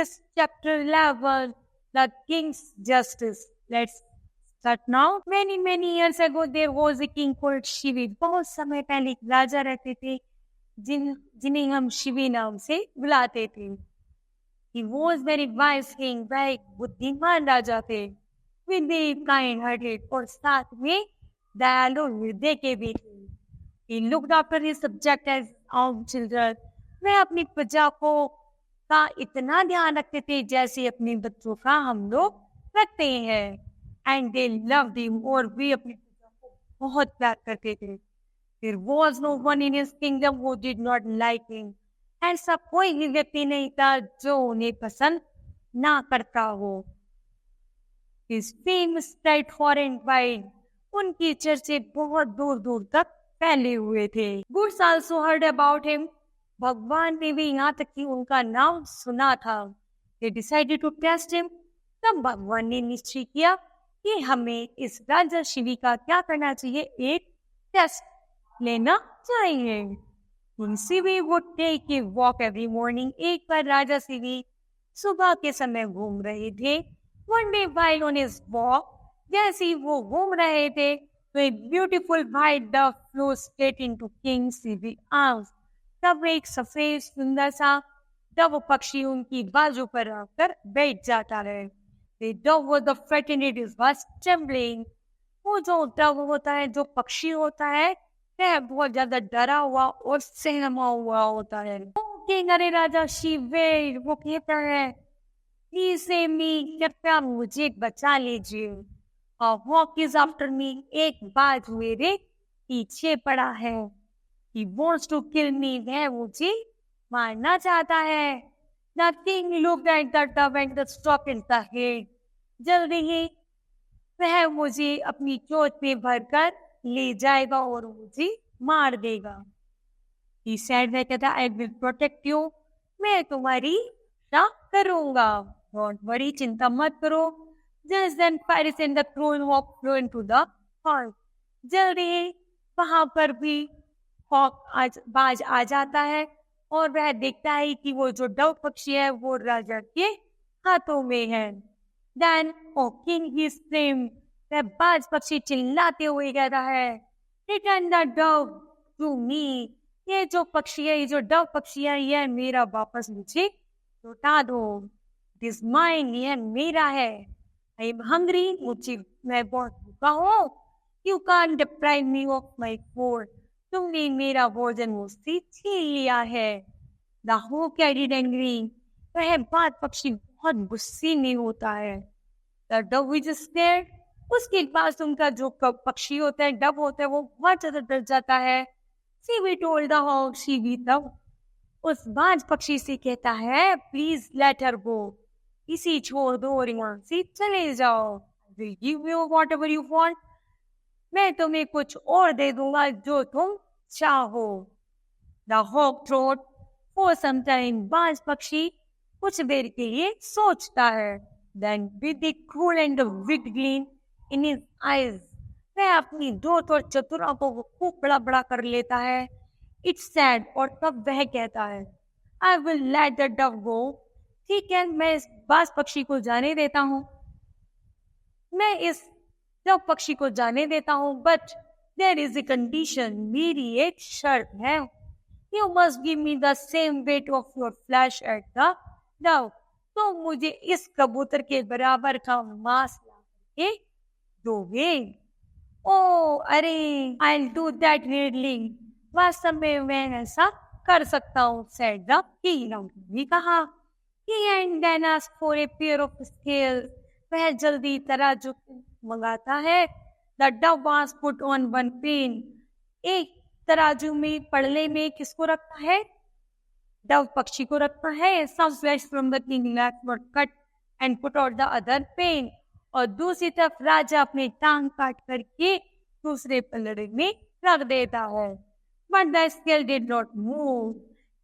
this chapter 11, the king's justice. Let's start now. Many years ago, there was a king called Shivi. बहुत समय पहले एक राजा रहते थे जिन्हें हम शिवी नाम से बुलाते थे. He was very wise king, very बुद्धिमान राजा थे. Very kind-hearted और साथ में दयालु हृदय के भी थे. He looked after his subject as own children. वह अपनी प्रजा को का इतना ध्यान रखते थे जैसे अपने बच्चों का हम लोग रखते हैं. And they loved him और वे अपनी प्रजा को बहुत प्यार करते थे. There was no one in his kingdom who did not like him. ऐसा कोई भी व्यक्ति नहीं था जो उन्हें पसंद ना करता हो. His fame spread far and wide. उनकी चर्चे बहुत दूर दूर तक फैले हुए थे. Goods also heard about him. भगवान ने भी यहाँ तक कि उनका नाम सुना था. They decided to test him. तब भगवान ने निश्चय किया कि हमें इस राजा शिवी का क्या करना चाहिए, एक टेस्ट लेना चाहिए. Shivi would take a walk every morning. एक बार राजा शिवी सुबह के समय घूम रहे थे. One day while on his walk, जैसे ही वो घूम रहे थे, तो a beautiful white dove flew straight into King Shivi's arms. तब एक सफेद सुंदर सा डव पक्षी उनकी बाजू पर आकर बैठ जाता है. The dove was frightened, it was trembling. वो जो डव होता है, जो पक्षी होता है, वह बहुत ज्यादा डरा हुआ और सहमा हुआ होता है. अरे राजा शिवे वो कहता है, प्लीज सेव मी, कृपया मुझे बचा लीजिए. हॉक इज आफ्टर मी, एक बाज मेरे पीछे पड़ा है. He wants to kill me, वह मुझे मारना चाहता है. The king looked at the dove and struck in the head. जल्दी ही वह मुझे अपनी चोट पे भरकर ले जाएगा और मुझे मार देगा. He said, वह कहता, I will protect you, मैं तुम्हारी रक्षा करूंगा. Don't worry, चिंता मत करो. Just then Paris and the cruel hawk flew into the hall. जल्दी ही वहां पर भी बाज आ जाता है और वह देखता है कि वो जो डव पक्षी है वो राजा के हाथों में है. Then king he screamed, वह बाज पक्षी चिल्लाते हुए कहता है, Return the dove to me. ये जो पक्षी है, ये जो डव पक्षी है, यह मेरा वापस मुझे लौटा दो. It is mine, यह मेरा है. I am hungry, मैं बहुत भूखा हूँ. You can't deprive me of my food. तुमने मेरा भोजन मुझसे छीन लिया है. The hawk cried angry. वह बाज पक्षी बहुत गुस्से में होता है. The dove is scared. उसके पास उनका जो पक्षी होता है, डव होता है, वो बहुत ज्यादा डर जाता है. Shivi told the hawk, Shivi तब उस बाज पक्षी से कहता है, प्लीज लेट हर गो, इसी छोड़ दो और यहाँ से चले जाओ. I will give you whatever you want. मैं तुम्हें कुछ और दे दूंगा जो तुम चाहो. The hawk thought for some time. बाज पक्षी कुछ देर के लिए सोचता है. Then with the cruel and the wicked gleam in his eyes, वह अपनी दोस्त और चतुर आंखों को खूब बड़ा बड़ा कर लेता है. It's sad. और तब वह कहता है, I will let the dove go. ठीक है, मैं इस बाज पक्षी को जाने देता हूँ. मैं इस डव पक्षी को जाने देता हूँ. But there is a condition. मेरी एक शर्त है. You must give me the same weight of your flesh as the dove. तो मुझे इस कबूतर के बराबर का मांस ला के दोगे. ओ अरे, I'll do that readily. वास्तव में मैं ऐसा कर सकता हूँ, said the king. ने कहा. He and then asked for a pair of scales. वह जल्दी तराजू मंगाता है. The dove was put on one pane. एक तराजू में पड़ले में किसको रखता है? डव पक्षी को रखता है. Some flesh from the king's leg were cut and put on the other pane. और दूसरी तरफ राजा अपने टांग काट करके दूसरे पलड़े में रख देता है. But the scale did not move.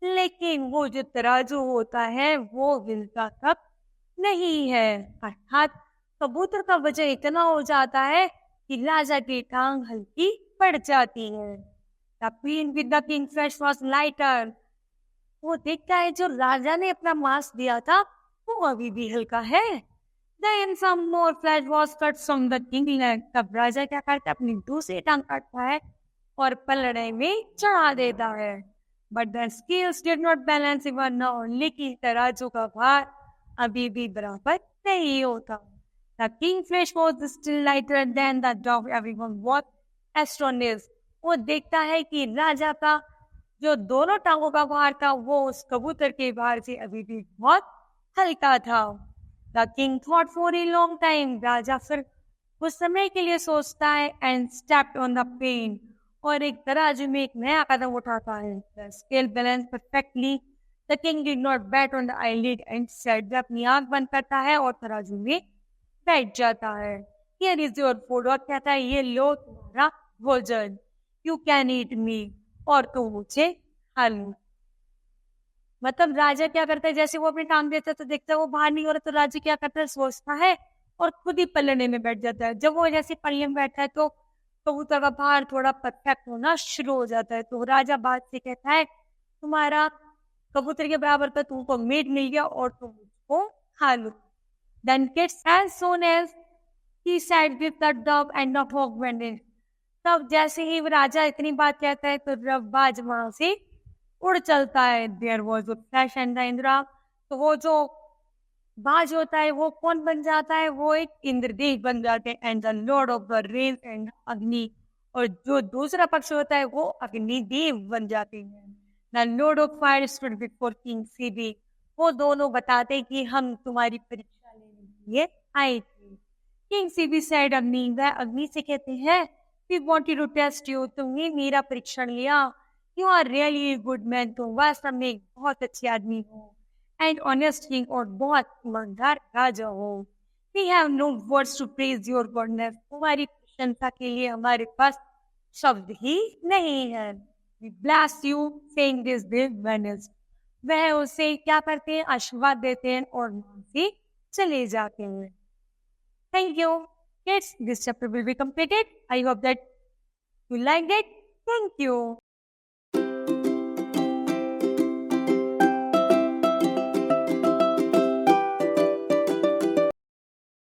लेकिन वो जो तराजू होता है वो हिलता तक नहीं है. अर्थात कबूतर का वजन इतना हो जाता है कि राजा की टांग हल्की पड़ जाती है. The queen with the king's flesh was lighter. वो देखता है जो राजा ने अपना मांस दिया था वो अभी भी हल्का है। Then some more flesh was cut from the king leg. तब राजा क्या करता है, अपनी दूसरी टांग काटता है और पलड़े में चढ़ा देता है। But the scales did not balance even now. लेकिन तराजू का भार अभी भी बराबर नहीं होता। The king flesh was still lighter than the dog. Everyone was astonished. वो देखता है कि राजा का जो दोनों टांगों का भार था वो उस कबूतर के भार से अभी भी बहुत हल्का था। The king thought for a long time. राजा फिर कुछ समय के लिए सोचता है and stepped on the pane. और एक तराजू में एक नया कदम उठाता है। The scale balanced perfectly. The king did not bat on the eyelid and said, अपनी आंख बंद करता है और तराजू में बैठ जाता है। Here is your food. और कहता है ये लो तुम्हारा भोजन। You can eat me. और तुम मुझे खा लो। मतलब राजा क्या करता है, जैसे वो अपनी टांग देता है तो देखता है वो बाहर नहीं हो रहा, तो राजा क्या करता है, सोचता है और खुद ही पलड़ने में बैठ जाता है। जब वो जैसे पलड़ने में बैठता है तो कबूतर का भार थोड़ा परफेक्ट होना शुरू हो जाता है। तो राजा बात से कहता है तुम्हारा कबूतर के बराबर का तुमको मीट मिल गया और तुम उसको खा लो। Then kids as soon as he said this the dog and the hawk went in. तब जैसे ही राजा इतनी बात कहता है तो रब्बाज वहां से उड़ चलता है। There was a flash and the Indra. तो वो जो बाज होता है वो कौन बन जाता है, वो एक इंद्रदेव बन जाते हैं। And the Lord of the rain and अग्नि। और जो दूसरा पक्ष होता है वो अग्निदेव बन जाते हैं। The Lord of fire stood before king CB. वो दोनों बताते हैं कि हम तुम्हारी परीक्षा लेने के लिए आए थे। किंग सीबी साइड अग्नि, वह अग्नि से कहते हैं we wanted to test you, तुमने मेरा परीक्षण लिया। You are really good man, तुम वास्तव में एक बहुत अच्छे आदमी हो। एंड ऑनेस्ट किंग, और बहुत ईमानदार राजा हो। We have no words to praise your goodness, तुम्हारी प्रशंसा के लिए हमारे पास शब्द ही नहीं है। We bless you saying this big Venice. वह उसे क्या करते हैं, आशीर्वाद देते हैं और वहां से चले जाते हैं। Thank you. Kids, this chapter will be completed. I hope that you liked it. Thank you.